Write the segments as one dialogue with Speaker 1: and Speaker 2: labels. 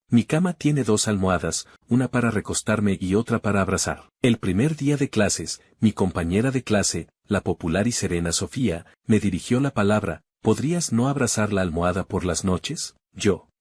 Speaker 1: Mi cama tiene 2 almohadas, una para recostarme y otra para abrazar. El primer día de clases, mi compañera de clase, la popular y serena Sofía, me dirigió la palabra: ¿podrías no abrazar la almohada por las noches?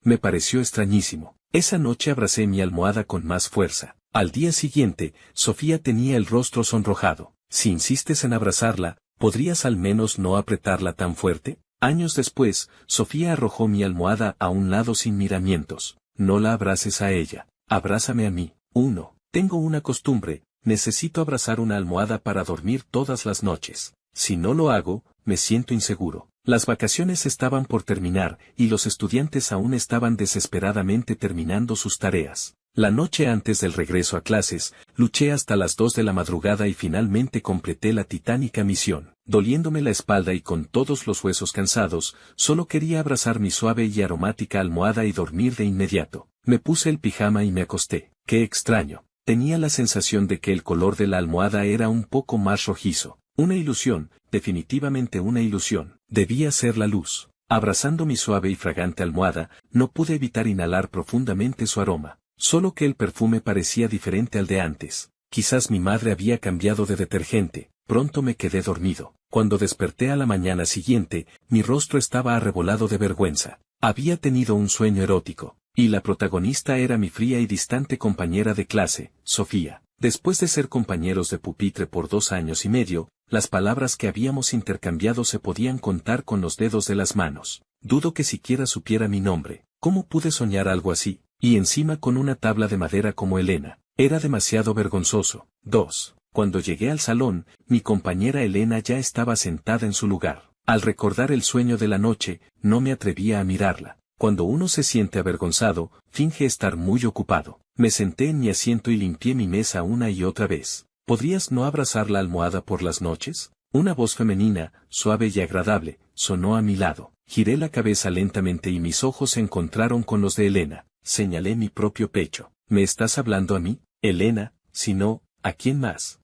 Speaker 1: Me pareció extrañísimo. Esa noche abracé mi almohada con más fuerza. Al día siguiente, Sofía tenía el rostro sonrojado. Si insistes en abrazarla, ¿podrías al menos no apretarla tan fuerte? Años después, Sofía arrojó mi almohada a un lado sin miramientos. No la abraces a ella, abrázame a mí. 1. Tengo una costumbre, necesito abrazar una almohada para dormir todas las noches. Si no lo hago, me siento inseguro. Las vacaciones estaban por terminar y los estudiantes aún estaban desesperadamente terminando sus tareas. La noche antes del regreso a clases, luché hasta las 2 de la madrugada y finalmente completé la titánica misión. Doliéndome la espalda y con todos los huesos cansados, solo quería abrazar mi suave y aromática almohada y dormir de inmediato. Me puse el pijama y me acosté. ¡Qué extraño! Tenía la sensación de que el color de la almohada era un poco más rojizo. Una ilusión, definitivamente una ilusión. Debía ser la luz. Abrazando mi suave y fragante almohada, no pude evitar inhalar profundamente su aroma. Solo que el perfume parecía diferente al de antes. Quizás mi madre había cambiado de detergente. Pronto me quedé dormido. Cuando desperté a la mañana siguiente, mi rostro estaba arrebolado de vergüenza. Había tenido un sueño erótico. Y la protagonista era mi fría y distante compañera de clase, Sofía. Después de ser compañeros de pupitre por 2 años y medio, las palabras que habíamos intercambiado se podían contar con los dedos de las manos. Dudo que siquiera supiera mi nombre. ¿Cómo pude soñar algo así? Y encima con una tabla de madera como Elena. Era demasiado vergonzoso. 2. Cuando llegué al salón, mi compañera Elena ya estaba sentada en su lugar. Al recordar el sueño de la noche, no me atrevía a mirarla. Cuando uno se siente avergonzado, finge estar muy ocupado. Me senté en mi asiento y limpié mi mesa una y otra vez. ¿Podrías no abrazar la almohada por las noches? Una voz femenina, suave y agradable, sonó a mi lado. Giré la cabeza lentamente y mis ojos se encontraron con los de Elena. Señalé mi propio pecho. ¿Me estás hablando a mí, Elena? Si no, ¿a quién más?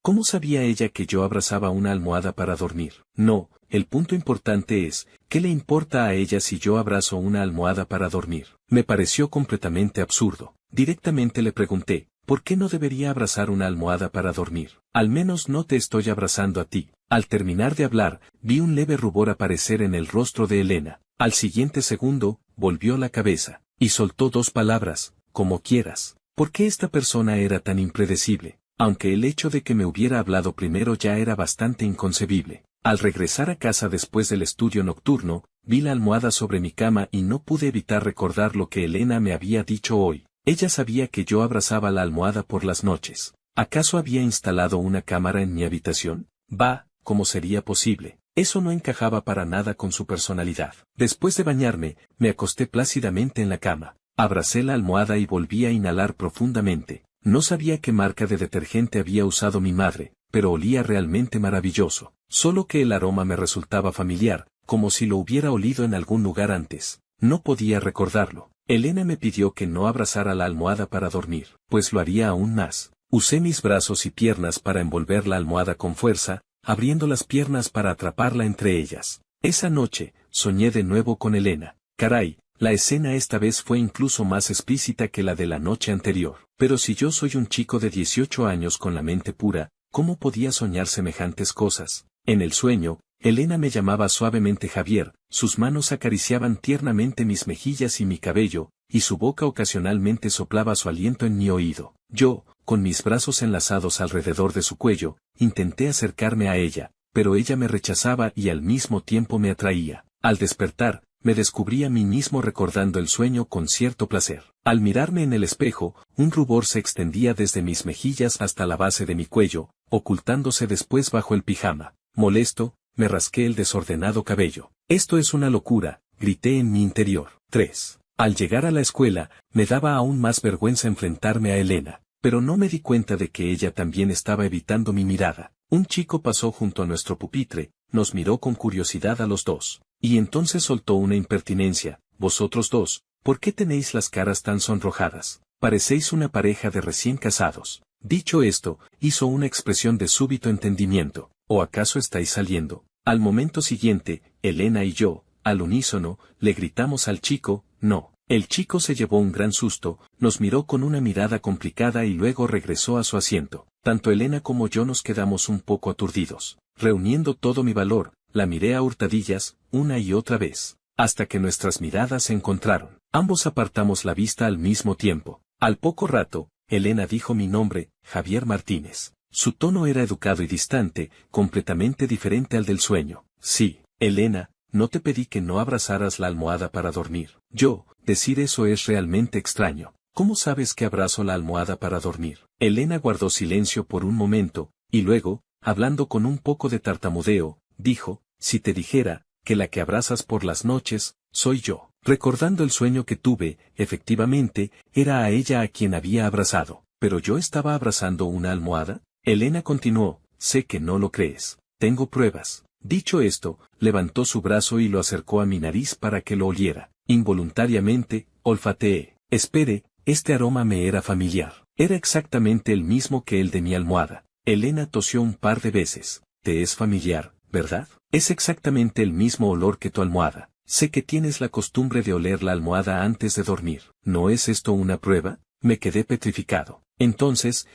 Speaker 1: ¿Cómo sabía ella que yo abrazaba una almohada para dormir? No, el punto importante es, ¿qué le importa a ella si yo abrazo una almohada para dormir? Me pareció completamente absurdo. Directamente le pregunté, ¿por qué no debería abrazar una almohada para dormir? Al menos no te estoy abrazando a ti. Al terminar de hablar, vi un leve rubor aparecer en el rostro de Elena. Al siguiente segundo, volvió la cabeza, y soltó 2 palabras: como quieras. ¿Por qué esta persona era tan impredecible? Aunque el hecho de que me hubiera hablado primero ya era bastante inconcebible. Al regresar a casa después del estudio nocturno, vi la almohada sobre mi cama y no pude evitar recordar lo que Elena me había dicho hoy. Ella sabía que yo abrazaba la almohada por las noches. ¿Acaso había instalado una cámara en mi habitación? Bah, ¿cómo sería posible? Eso no encajaba para nada con su personalidad. Después de bañarme, me acosté plácidamente en la cama. Abracé la almohada y volví a inhalar profundamente. No sabía qué marca de detergente había usado mi madre, pero olía realmente maravilloso. Solo que el aroma me resultaba familiar, como si lo hubiera olido en algún lugar antes. No podía recordarlo. Elena me pidió que no abrazara la almohada para dormir, pues lo haría aún más. Usé mis brazos y piernas para envolver la almohada con fuerza, abriendo las piernas para atraparla entre ellas. Esa noche, soñé de nuevo con Elena. Caray, la escena esta vez fue incluso más explícita que la de la noche anterior. Pero si yo soy un chico de 18 años con la mente pura, ¿cómo podía soñar semejantes cosas? En el sueño, Elena me llamaba suavemente Javier, sus manos acariciaban tiernamente mis mejillas y mi cabello, y su boca ocasionalmente soplaba su aliento en mi oído. Yo, con mis brazos enlazados alrededor de su cuello, intenté acercarme a ella, pero ella me rechazaba y al mismo tiempo me atraía. Al despertar, me descubrí a mí mismo recordando el sueño con cierto placer. Al mirarme en el espejo, un rubor se extendía desde mis mejillas hasta la base de mi cuello, ocultándose después bajo el pijama. Molesto, me rasqué el desordenado cabello. Esto es una locura, grité en mi interior. 3. Al llegar a la escuela, me daba aún más vergüenza enfrentarme a Elena, pero no me di cuenta de que ella también estaba evitando mi mirada. Un chico pasó junto a nuestro pupitre, nos miró con curiosidad a los dos. Y entonces soltó una impertinencia: vosotros dos, ¿por qué tenéis las caras tan sonrojadas? Parecéis una pareja de recién casados. Dicho esto, hizo una expresión de súbito entendimiento. ¿O acaso estáis saliendo? Al momento siguiente, Elena y yo, al unísono, le gritamos al chico: no, El chico se llevó un gran susto, nos miró con una mirada complicada y luego regresó a su asiento. Tanto Elena como yo nos quedamos un poco aturdidos. Reuniendo todo mi valor, la miré a hurtadillas, una y otra vez, hasta que nuestras miradas se encontraron. Ambos apartamos la vista al mismo tiempo. Al poco rato, Elena dijo mi nombre, Javier Martínez. Su tono era educado y distante, completamente diferente al del sueño. Sí, Elena, no te pedí que no abrazaras la almohada para dormir. Yo, decir eso es realmente extraño. ¿Cómo sabes que abrazo la almohada para dormir? Elena guardó silencio por un momento, y luego, hablando con un poco de tartamudeo, dijo, si te dijera, que la que abrazas por las noches, soy yo. Recordando el sueño que tuve, efectivamente, era a ella a quien había abrazado. ¿Pero yo estaba abrazando una almohada? Elena continuó, sé que no lo crees. Tengo pruebas. Dicho esto, levantó su brazo y lo acercó a mi nariz para que lo oliera. Involuntariamente, olfateé. Espere, este aroma me era familiar. Era exactamente el mismo que el de mi almohada. Elena tosió un par de veces. Te es familiar, ¿verdad? Es exactamente el mismo olor que tu almohada. Sé que tienes la costumbre de oler la almohada antes de dormir. ¿No es esto una prueba? Me quedé petrificado. Entonces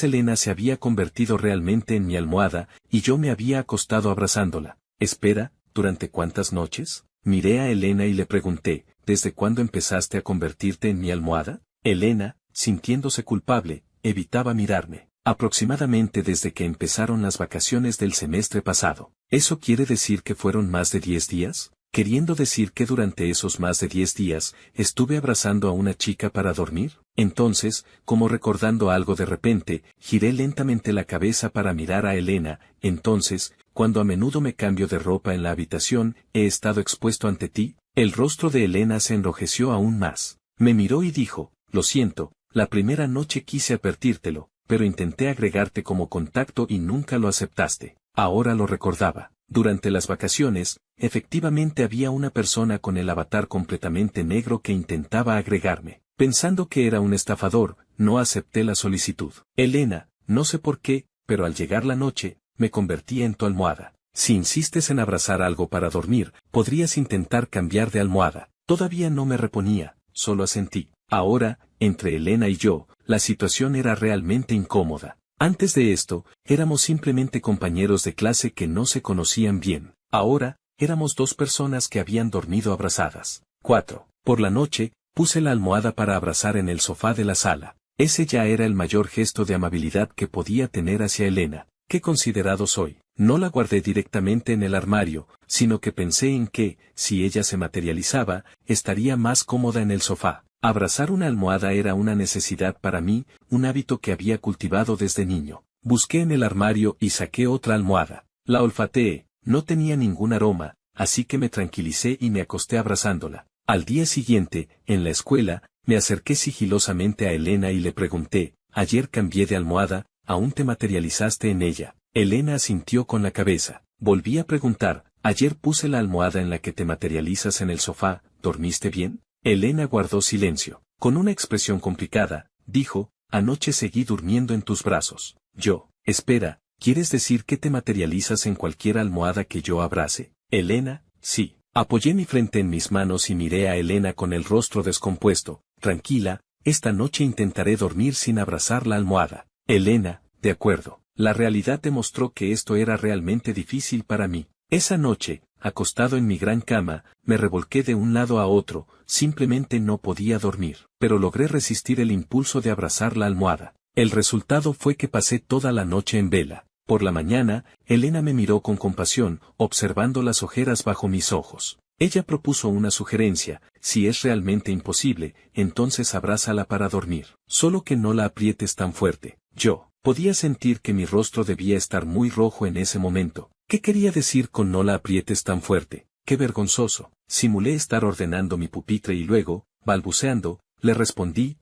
Speaker 1: Elena se había convertido realmente en mi almohada, y yo me había acostado abrazándola. Espera, ¿durante cuántas noches? Miré a Elena y le pregunté, ¿desde cuándo empezaste a convertirte en mi almohada? Elena, sintiéndose culpable, evitaba mirarme. Aproximadamente desde que empezaron las vacaciones del semestre pasado. ¿Eso quiere decir que fueron más de 10 días? Queriendo decir que durante esos más de 10 días, estuve abrazando a una chica para dormir. Entonces, como recordando algo de repente, giré lentamente la cabeza para mirar a Elena. Entonces, cuando a menudo me cambio de ropa en la habitación, he estado expuesto ante ti. El rostro de Elena se enrojeció aún más. Me miró y dijo, lo siento, la primera noche quise advertírtelo, pero intenté agregarte como contacto y nunca lo aceptaste. Ahora lo recordaba. Durante las vacaciones, efectivamente había una persona con el avatar completamente negro que intentaba agregarme. Pensando que era un estafador, no acepté la solicitud. Elena, no sé por qué, pero al llegar la noche, me convertí en tu almohada. Si insistes en abrazar algo para dormir, podrías intentar cambiar de almohada. Todavía no me reponía, solo asentí. Ahora, entre Elena y yo, la situación era realmente incómoda. Antes de esto, éramos simplemente compañeros de clase que no se conocían bien. Ahora, éramos dos personas que habían dormido abrazadas. 4. Por la noche, puse la almohada para abrazar en el sofá de la sala. Ese ya era el mayor gesto de amabilidad que podía tener hacia Elena. Qué considerado soy. No la guardé directamente en el armario, sino que pensé en que, si ella se materializaba, estaría más cómoda en el sofá. Abrazar una almohada era una necesidad para mí, un hábito que había cultivado desde niño. Busqué en el armario y saqué otra almohada. La olfateé, no tenía ningún aroma, así que me tranquilicé y me acosté abrazándola. Al día siguiente, en la escuela, me acerqué sigilosamente a Elena y le pregunté, ayer cambié de almohada, ¿aún te materializaste en ella? Elena asintió con la cabeza. Volví a preguntar, ayer puse la almohada en la que te materializas en el sofá, ¿dormiste bien? Elena guardó silencio. Con una expresión complicada, dijo, anoche seguí durmiendo en tus brazos. Yo, espera, ¿quieres decir que te materializas en cualquier almohada que yo abrace? Elena, sí. Apoyé mi frente en mis manos y miré a Elena con el rostro descompuesto. Tranquila, esta noche intentaré dormir sin abrazar la almohada. Elena, de acuerdo. La realidad demostró que esto era realmente difícil para mí. Esa noche, acostado en mi gran cama, me revolqué de un lado a otro, simplemente no podía dormir, pero logré resistir el impulso de abrazar la almohada. El resultado fue que pasé toda la noche en vela. Por la mañana, Elena me miró con compasión, observando las ojeras bajo mis ojos. Ella propuso una sugerencia, si es realmente imposible, entonces abrázala para dormir. Solo que no la aprietes tan fuerte. Yo podía sentir que mi rostro debía estar muy rojo en ese momento. ¿Qué quería decir con no la aprietes tan fuerte? ¡Qué vergonzoso! Simulé estar ordenando mi pupitre y luego, balbuceando, le respondí,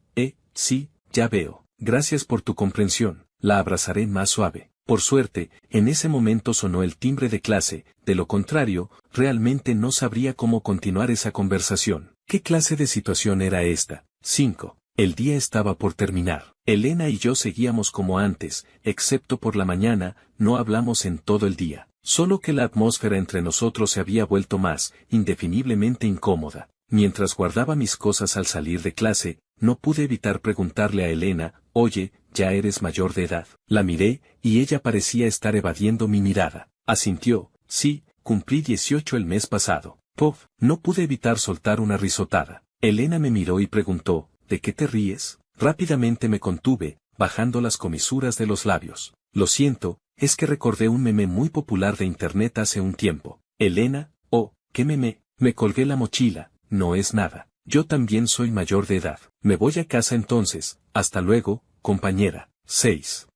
Speaker 1: sí, ya veo. Gracias por tu comprensión, la abrazaré más suave. Por suerte, en ese momento sonó el timbre de clase, de lo contrario, realmente no sabría cómo continuar esa conversación. ¿Qué clase de situación era esta? 5. El día estaba por terminar. Elena y yo seguíamos como antes, excepto por la mañana, no hablamos en todo el día. Solo que la atmósfera entre nosotros se había vuelto más, indefiniblemente incómoda. Mientras guardaba mis cosas al salir de clase, no pude evitar preguntarle a Elena, oye, ¿ya eres mayor de edad? La miré, y ella parecía estar evadiendo mi mirada. Asintió, sí, cumplí 18 el mes pasado. Puff, no pude evitar soltar una risotada. Elena me miró y preguntó, ¿de qué te ríes? Rápidamente me contuve, bajando las comisuras de los labios. Lo siento, es que recordé un meme muy popular de internet hace un tiempo. Elena, oh, ¿qué meme? Me colgué la mochila, no es nada. Yo también soy mayor de edad. Me voy a casa entonces, hasta luego, compañera. 6.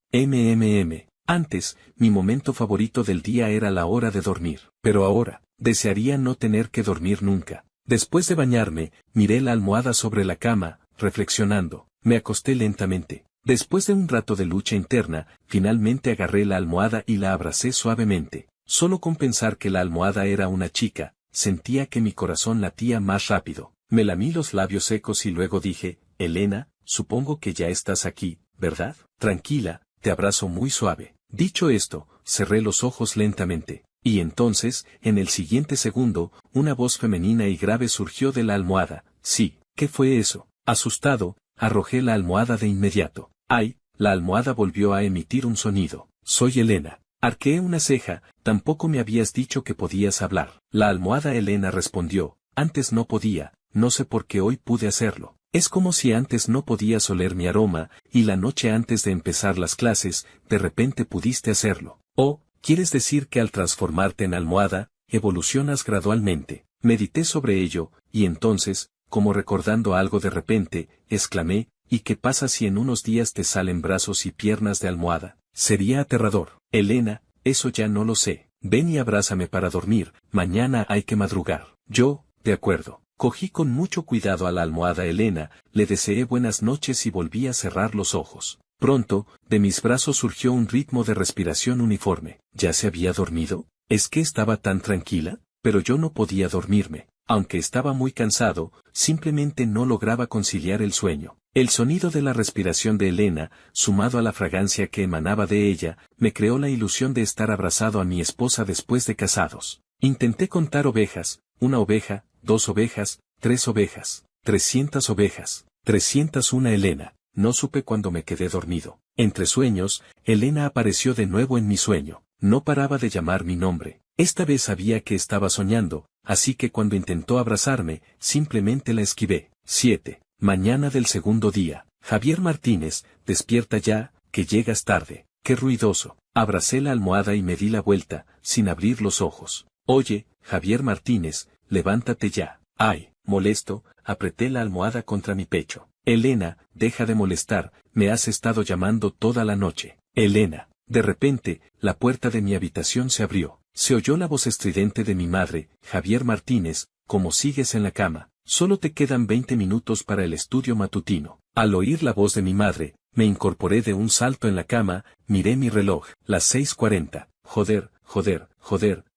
Speaker 1: Antes, mi momento favorito del día era la hora de dormir. Pero ahora, desearía no tener que dormir nunca. Después de bañarme, miré la almohada sobre la cama, reflexionando. Me acosté lentamente. Después de un rato de lucha interna, finalmente agarré la almohada y la abracé suavemente. Solo con pensar que la almohada era una chica, sentía que mi corazón latía más rápido. Me lamí los labios secos y luego dije, Elena, supongo que ya estás aquí, ¿verdad? Tranquila, te abrazo muy suave. Dicho esto, cerré los ojos lentamente. Y entonces, en el siguiente segundo, una voz femenina y grave surgió de la almohada. Sí, ¿qué fue eso? Asustado, arrojé la almohada de inmediato. ¡Ay! La almohada volvió a emitir un sonido. Soy Elena. Arqueé una ceja, tampoco me habías dicho que podías hablar. La almohada Elena respondió, antes no podía, no sé por qué hoy pude hacerlo. Es como si antes no podías oler mi aroma, y la noche antes de empezar las clases, de repente pudiste hacerlo. Oh, ¿quieres decir que al transformarte en almohada, evolucionas gradualmente? Medité sobre ello, y entonces, como recordando algo de repente, exclamé, ¿y qué pasa si en unos días te salen brazos y piernas de almohada? Sería aterrador. Elena, eso ya no lo sé. Ven y abrázame para dormir, mañana hay que madrugar. Yo, de acuerdo. Cogí con mucho cuidado a la almohada Elena, le deseé buenas noches y volví a cerrar los ojos. Pronto, de mis brazos surgió un ritmo de respiración uniforme. ¿Ya se había dormido? ¿Es que estaba tan tranquila? Pero yo no podía dormirme. Aunque estaba muy cansado, simplemente no lograba conciliar el sueño. El sonido de la respiración de Elena, sumado a la fragancia que emanaba de ella, me creó la ilusión de estar abrazado a mi esposa después de casados. Intenté contar ovejas, 1 oveja, 2 ovejas, 3 ovejas, 300 ovejas, 301 Elena. No supe cuándo me quedé dormido. Entre sueños, Elena apareció de nuevo en mi sueño. No paraba de llamar mi nombre. Esta vez sabía que estaba soñando, así que cuando intentó abrazarme, simplemente la esquivé. 7. Mañana del segundo día. Javier Martínez, despierta ya, que llegas tarde. Qué ruidoso. Abracé la almohada y me di la vuelta, sin abrir los ojos. Oye, Javier Martínez, levántate ya. Ay, molesto, apreté la almohada contra mi pecho. Elena, deja de molestar, me has estado llamando toda la noche. Elena. De repente, la puerta de mi habitación se abrió. Se oyó la voz estridente de mi madre, Javier Martínez, ¿cómo sigues en la cama? Solo te quedan 20 minutos para el estudio matutino. Al oír la voz de mi madre, me incorporé de un salto en la cama, miré mi reloj, las 6:40. Joder,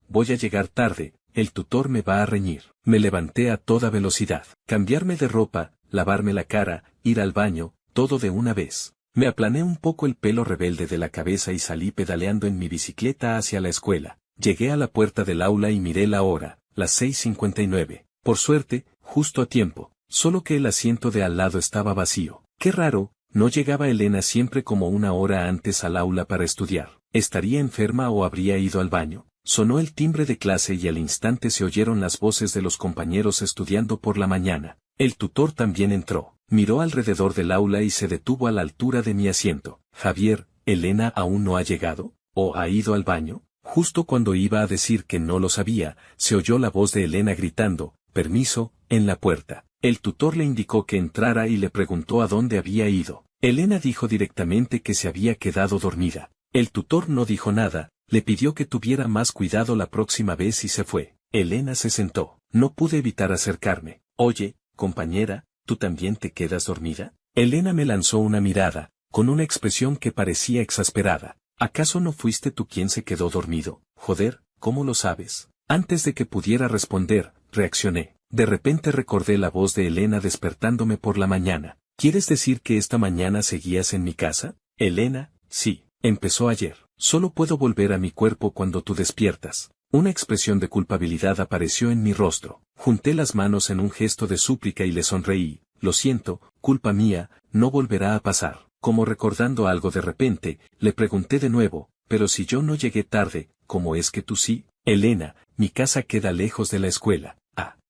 Speaker 1: voy a llegar tarde, el tutor me va a reñir. Me levanté a toda velocidad. Cambiarme de ropa, lavarme la cara, ir al baño, todo de una vez. Me aplané un poco el pelo rebelde de la cabeza y salí pedaleando en mi bicicleta hacia la escuela. Llegué a la puerta del aula y miré la hora, las 6:59. Por suerte, justo a tiempo, solo que el asiento de al lado estaba vacío. Qué raro, no llegaba Elena siempre como 1 hora antes al aula para estudiar. ¿Estaría enferma o habría ido al baño? Sonó el timbre de clase y al instante se oyeron las voces de los compañeros estudiando por la mañana. El tutor también entró. Miró alrededor del aula y se detuvo a la altura de mi asiento. Javier, ¿Elena aún no ha llegado? ¿O ha ido al baño? Justo cuando iba a decir que no lo sabía, se oyó la voz de Elena gritando, permiso, en la puerta. El tutor le indicó que entrara y le preguntó a dónde había ido. Elena dijo directamente que se había quedado dormida. El tutor no dijo nada, le pidió que tuviera más cuidado la próxima vez y se fue. Elena se sentó. No pude evitar acercarme. Oye, compañera, ¿tú también te quedas dormida? Elena me lanzó una mirada, con una expresión que parecía exasperada. ¿Acaso no fuiste tú quien se quedó dormido? Joder, ¿cómo lo sabes? Antes de que pudiera responder, reaccioné. De repente recordé la voz de Elena despertándome por la mañana. ¿Quieres decir que esta mañana seguías en mi casa? Elena, sí, empezó ayer. Solo puedo volver a mi cuerpo cuando tú despiertas. Una expresión de culpabilidad apareció en mi rostro. Junté las manos en un gesto de súplica y le sonreí. Lo siento, culpa mía, no volverá a pasar. Como recordando algo de repente, le pregunté de nuevo, pero si yo no llegué tarde, ¿cómo es que tú sí? Elena, mi casa queda lejos de la escuela.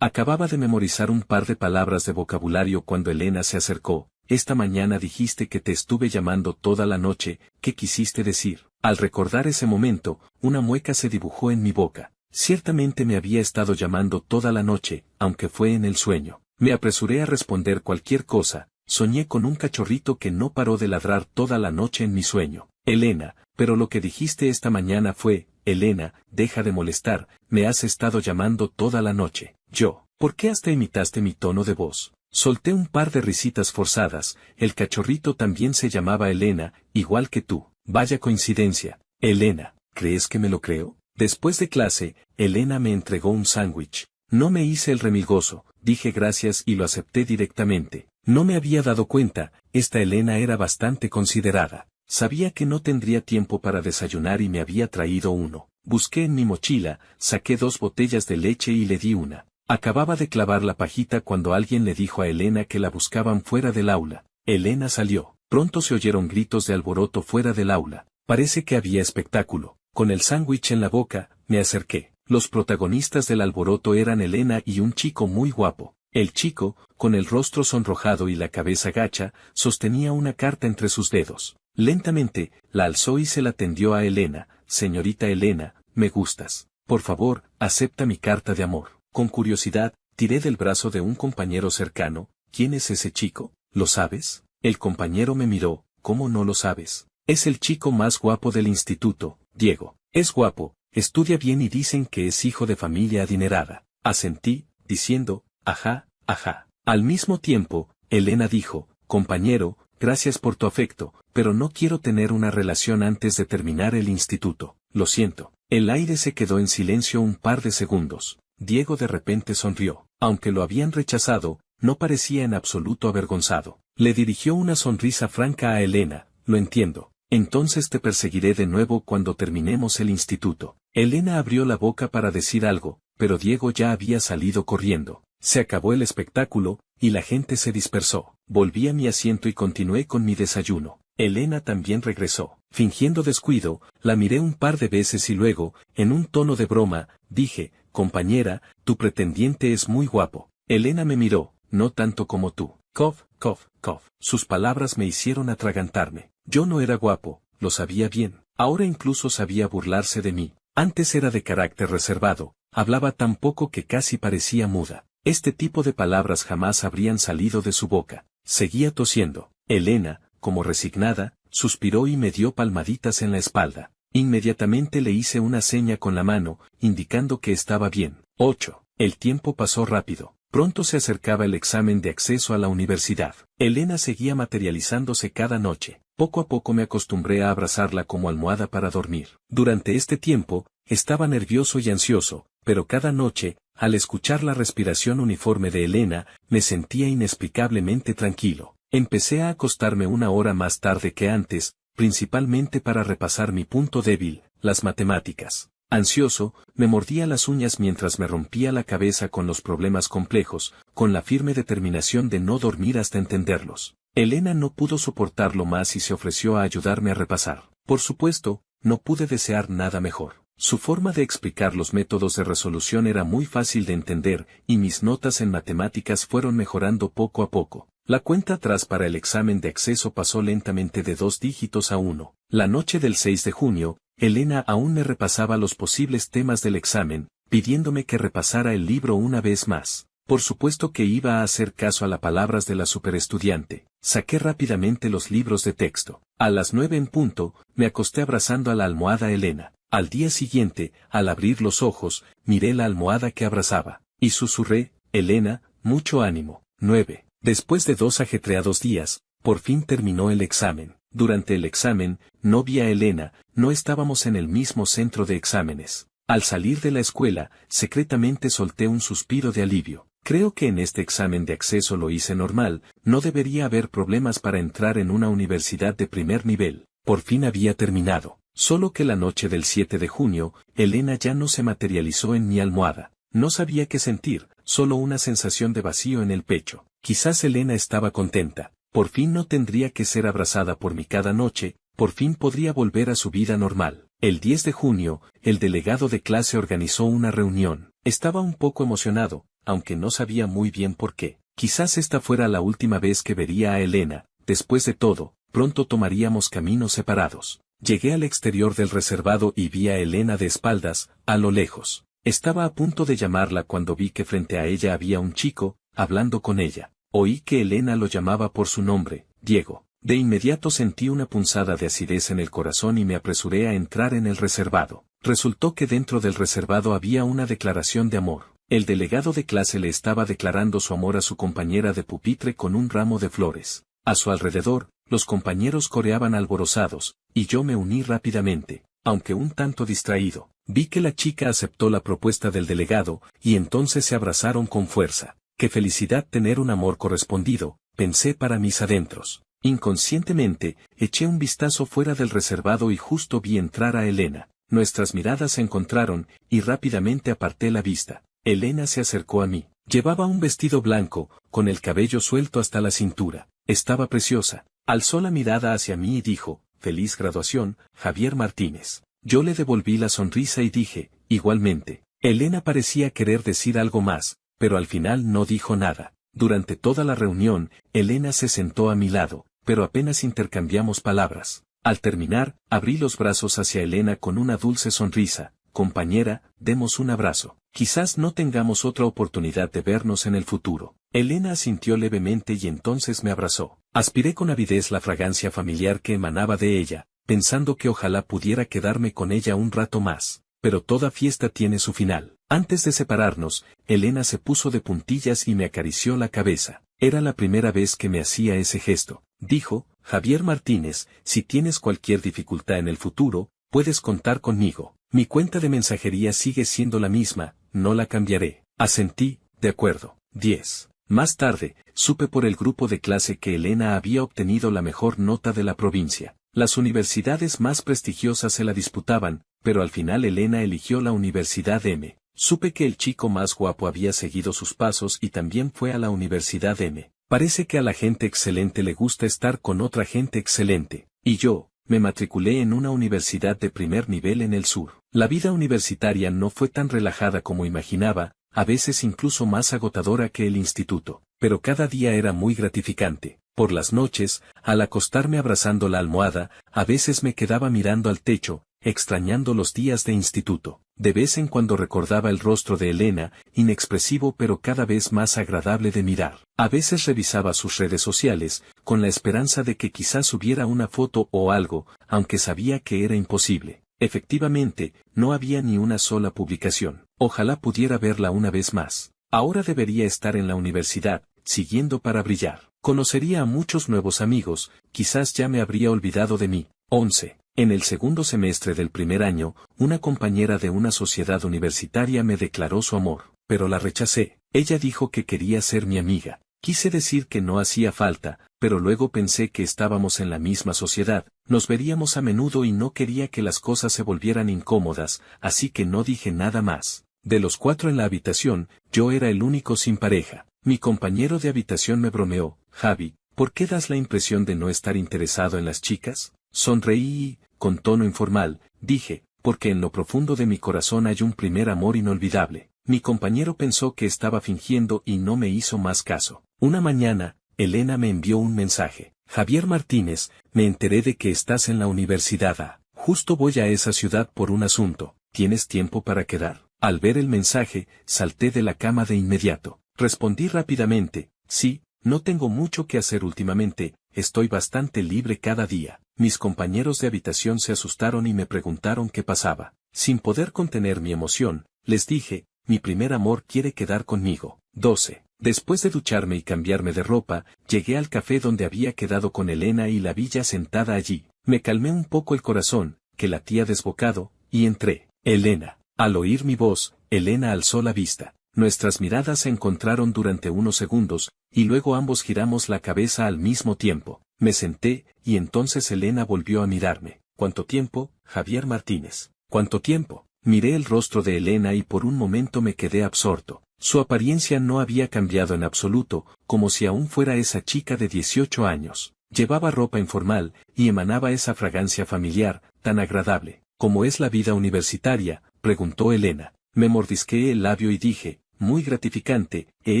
Speaker 1: Acababa de memorizar un par de palabras de vocabulario cuando Elena se acercó. Esta mañana dijiste que te estuve llamando toda la noche, ¿qué quisiste decir? Al recordar ese momento, una mueca se dibujó en mi boca. Ciertamente me había estado llamando toda la noche, aunque fue en el sueño. Me apresuré a responder cualquier cosa. Soñé con un cachorrito que no paró de ladrar toda la noche en mi sueño. Elena, pero lo que dijiste esta mañana fue, Elena, deja de molestar, me has estado llamando toda la noche. Yo, ¿por qué hasta imitaste mi tono de voz? Solté un par de risitas forzadas, el cachorrito también se llamaba Elena, igual que tú. Vaya coincidencia. Elena, ¿crees que me lo creo? Después de clase, Elena me entregó un sándwich. No me hice el remilgoso, dije gracias y lo acepté directamente. No me había dado cuenta, esta Elena era bastante considerada. Sabía que no tendría tiempo para desayunar y me había traído uno. Busqué en mi mochila, saqué 2 botellas de leche y le di una. Acababa de clavar la pajita cuando alguien le dijo a Elena que la buscaban fuera del aula. Elena salió. Pronto se oyeron gritos de alboroto fuera del aula. Parece que había espectáculo. Con el sándwich en la boca, me acerqué. Los protagonistas del alboroto eran Elena y un chico muy guapo. El chico, con el rostro sonrojado y la cabeza gacha, sostenía una carta entre sus dedos. Lentamente, la alzó y se la tendió a Elena. Señorita Elena, me gustas. Por favor, acepta mi carta de amor. Con curiosidad, tiré del brazo de un compañero cercano. ¿Quién es ese chico? ¿Lo sabes? El compañero me miró. ¿Cómo no lo sabes? Es el chico más guapo del instituto, Diego. Es guapo, estudia bien y dicen que es hijo de familia adinerada. Asentí, diciendo, ajá, ajá. Al mismo tiempo, Elena dijo, compañero, gracias por tu afecto, pero no quiero tener una relación antes de terminar el instituto. Lo siento. El aire se quedó en silencio un par de segundos. Diego de repente sonrió. Aunque lo habían rechazado, no parecía en absoluto avergonzado. Le dirigió una sonrisa franca a Elena. Lo entiendo. Entonces te perseguiré de nuevo cuando terminemos el instituto. Elena abrió la boca para decir algo, pero Diego ya había salido corriendo. Se acabó el espectáculo, y la gente se dispersó. Volví a mi asiento y continué con mi desayuno. Elena también regresó. Fingiendo descuido, la miré un par de veces y luego, en un tono de broma, dije, compañera, tu pretendiente es muy guapo. Elena me miró, no tanto como tú. Cof, cof, cof. Sus palabras me hicieron atragantarme. Yo no era guapo, lo sabía bien. Ahora incluso sabía burlarse de mí. Antes era de carácter reservado, hablaba tan poco que casi parecía muda. Este tipo de palabras jamás habrían salido de su boca. Seguía tosiendo. Elena, como resignada, suspiró y me dio palmaditas en la espalda. Inmediatamente le hice una seña con la mano, indicando que estaba bien. 8. El tiempo pasó rápido. Pronto se acercaba el examen de acceso a la universidad. Elena seguía materializándose cada noche. Poco a poco me acostumbré a abrazarla como almohada para dormir. Durante este tiempo, estaba nervioso y ansioso, pero cada noche, al escuchar la respiración uniforme de Elena, me sentía inexplicablemente tranquilo. Empecé a acostarme 1 hora más tarde que antes, principalmente para repasar mi punto débil, las matemáticas. Ansioso, me mordía las uñas mientras me rompía la cabeza con los problemas complejos, con la firme determinación de no dormir hasta entenderlos. Elena no pudo soportarlo más y se ofreció a ayudarme a repasar. Por supuesto, no pude desear nada mejor. Su forma de explicar los métodos de resolución era muy fácil de entender, y mis notas en matemáticas fueron mejorando poco a poco. La cuenta atrás para el examen de acceso pasó lentamente de 2 dígitos a 1. La noche del 6 de junio, Elena aún me repasaba los posibles temas del examen, pidiéndome que repasara el libro una vez más. Por supuesto que iba a hacer caso a las palabras de la superestudiante. Saqué rápidamente los libros de texto. A las 9 en punto, me acosté abrazando a la almohada Elena. Al día siguiente, al abrir los ojos, miré la almohada que abrazaba, y susurré, Elena, mucho ánimo. 9. Después de 2 ajetreados días, por fin terminó el examen. Durante el examen, no vi a Elena, no estábamos en el mismo centro de exámenes. Al salir de la escuela, secretamente solté un suspiro de alivio. Creo que en este examen de acceso lo hice normal, no debería haber problemas para entrar en una universidad de primer nivel. Por fin había terminado. Solo que la noche del 7 de junio, Elena ya no se materializó en mi almohada. No sabía qué sentir, solo una sensación de vacío en el pecho. Quizás Elena estaba contenta. Por fin no tendría que ser abrazada por mí cada noche, por fin podría volver a su vida normal. El 10 de junio, el delegado de clase organizó una reunión. Estaba un poco emocionado, aunque no sabía muy bien por qué. Quizás esta fuera la última vez que vería a Elena. Después de todo, pronto tomaríamos caminos separados. Llegué al exterior del reservado y vi a Elena de espaldas, a lo lejos. Estaba a punto de llamarla cuando vi que frente a ella había un chico, hablando con ella. Oí que Elena lo llamaba por su nombre, Diego. De inmediato sentí una punzada de acidez en el corazón y me apresuré a entrar en el reservado. Resultó que dentro del reservado había una declaración de amor. El delegado de clase le estaba declarando su amor a su compañera de pupitre con un ramo de flores. A su alrededor, los compañeros coreaban alborozados, y yo me uní rápidamente, aunque un tanto distraído. Vi que la chica aceptó la propuesta del delegado, y entonces se abrazaron con fuerza. Qué felicidad tener un amor correspondido, pensé para mis adentros. Inconscientemente, eché un vistazo fuera del reservado y justo vi entrar a Elena. Nuestras miradas se encontraron, y rápidamente aparté la vista. Elena se acercó a mí. Llevaba un vestido blanco, con el cabello suelto hasta la cintura. Estaba preciosa. Alzó la mirada hacia mí y dijo, «Feliz graduación, Javier Martínez». Yo le devolví la sonrisa y dije, «Igualmente». Elena parecía querer decir algo más, pero al final no dijo nada. Durante toda la reunión, Elena se sentó a mi lado, pero apenas intercambiamos palabras. Al terminar, abrí los brazos hacia Elena con una dulce sonrisa. «Compañera, demos un abrazo. Quizás no tengamos otra oportunidad de vernos en el futuro». Elena asintió levemente y entonces me abrazó. Aspiré con avidez la fragancia familiar que emanaba de ella, pensando que ojalá pudiera quedarme con ella un rato más. Pero toda fiesta tiene su final. Antes de separarnos, Elena se puso de puntillas y me acarició la cabeza. Era la primera vez que me hacía ese gesto. Dijo, «Javier Martínez, si tienes cualquier dificultad en el futuro, puedes contar conmigo. Mi cuenta de mensajería sigue siendo la misma, no la cambiaré». Asentí, de acuerdo. 10. Más tarde, supe por el grupo de clase que Elena había obtenido la mejor nota de la provincia. Las universidades más prestigiosas se la disputaban, pero al final Elena eligió la Universidad M. Supe que el chico más guapo había seguido sus pasos y también fue a la Universidad M. Parece que a la gente excelente le gusta estar con otra gente excelente. Y yo, me matriculé en una universidad de primer nivel en el sur. La vida universitaria no fue tan relajada como imaginaba, a veces incluso más agotadora que el instituto, pero cada día era muy gratificante. Por las noches, al acostarme abrazando la almohada, a veces me quedaba mirando al techo, extrañando los días de instituto. De vez en cuando recordaba el rostro de Elena, inexpresivo pero cada vez más agradable de mirar. A veces revisaba sus redes sociales, con la esperanza de que quizás hubiera una foto o algo, aunque sabía que era imposible. Efectivamente, no había ni una sola publicación. Ojalá pudiera verla una vez más. Ahora debería estar en la universidad, siguiendo para brillar. Conocería a muchos nuevos amigos, quizás ya me habría olvidado de mí. 11. En el segundo semestre del primer año, una compañera de una sociedad universitaria me declaró su amor, pero la rechacé. Ella dijo que quería ser mi amiga. Quise decir que no hacía falta, pero luego pensé que estábamos en la misma sociedad, nos veríamos a menudo y no quería que las cosas se volvieran incómodas, así que no dije nada más. De los 4 en la habitación, yo era el único sin pareja. Mi compañero de habitación me bromeó, «Javi, ¿por qué das la impresión de no estar interesado en las chicas?». Sonreí y, con tono informal, dije, «Porque en lo profundo de mi corazón hay un primer amor inolvidable». Mi compañero pensó que estaba fingiendo y no me hizo más caso. Una mañana, Elena me envió un mensaje. «Javier Martínez, me enteré de que estás en la Universidad A. Justo voy a esa ciudad por un asunto. ¿Tienes tiempo para quedar?». Al ver el mensaje, salté de la cama de inmediato. Respondí rápidamente, «Sí, no tengo mucho que hacer últimamente, estoy bastante libre cada día». Mis compañeros de habitación se asustaron y me preguntaron qué pasaba. Sin poder contener mi emoción, les dije, «Mi primer amor quiere quedar conmigo». 12. Después de ducharme y cambiarme de ropa, llegué al café donde había quedado con Elena y la vi ya sentada allí. Me calmé un poco el corazón, que latía desbocado, y entré. «Elena». Al oír mi voz, Elena alzó la vista. Nuestras miradas se encontraron durante unos segundos, y luego ambos giramos la cabeza al mismo tiempo. Me senté, y entonces Elena volvió a mirarme. ¿Cuánto tiempo, Javier Martínez? ¿Cuánto tiempo? Miré el rostro de Elena y por un momento me quedé absorto. Su apariencia no había cambiado en absoluto, como si aún fuera esa chica de 18 años. Llevaba ropa informal, y emanaba esa fragancia familiar, tan agradable. ¿Cómo es la vida universitaria?, preguntó Elena. Me mordisqué el labio y dije, muy gratificante, he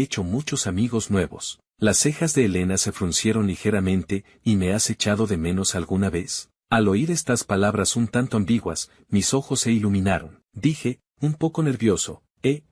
Speaker 1: hecho muchos amigos nuevos. Las cejas de Elena se fruncieron ligeramente, ¿y me has echado de menos alguna vez? Al oír estas palabras un tanto ambiguas, mis ojos se iluminaron. Dije, un poco nervioso,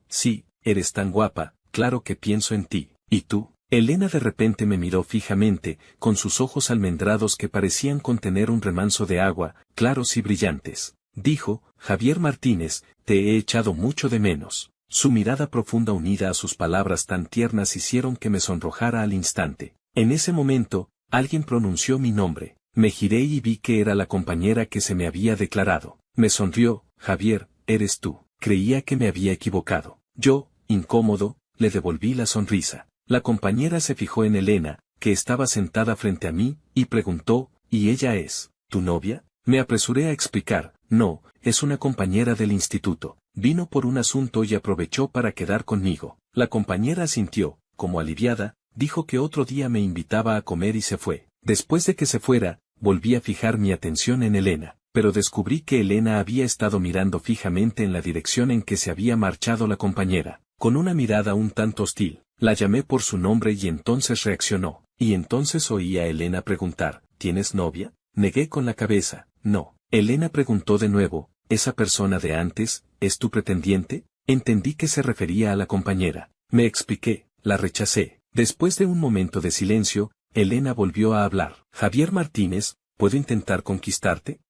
Speaker 1: sí, eres tan guapa, claro que pienso en ti. ¿Y tú? Elena de repente me miró fijamente, con sus ojos almendrados que parecían contener un remanso de agua, claros y brillantes. Dijo, Javier Martínez, te he echado mucho de menos. Su mirada profunda unida a sus palabras tan tiernas hicieron que me sonrojara al instante. En ese momento, alguien pronunció mi nombre. Me giré y vi que era la compañera que se me había declarado. Me sonrió, Javier, eres tú. Creía que me había equivocado. Yo, incómodo, le devolví la sonrisa. La compañera se fijó en Elena, que estaba sentada frente a mí, y preguntó, ¿y ella es tu novia? Me apresuré a explicar, no, es una compañera del instituto. Vino por un asunto y aprovechó para quedar conmigo. La compañera asintió, como aliviada, dijo que otro día me invitaba a comer y se fue. Después de que se fuera, volví a fijar mi atención en Elena, pero descubrí que Elena había estado mirando fijamente en la dirección en que se había marchado la compañera, con una mirada un tanto hostil. La llamé por su nombre y entonces reaccionó, y entonces oí a Elena preguntar, ¿tienes novia? Negué con la cabeza, no. Elena preguntó de nuevo, ¿esa persona de antes, es tu pretendiente? Entendí que se refería a la compañera. Me expliqué, la rechacé. Después de un momento de silencio, Elena volvió a hablar. Javier Martínez, ¿puedo intentar conquistarte?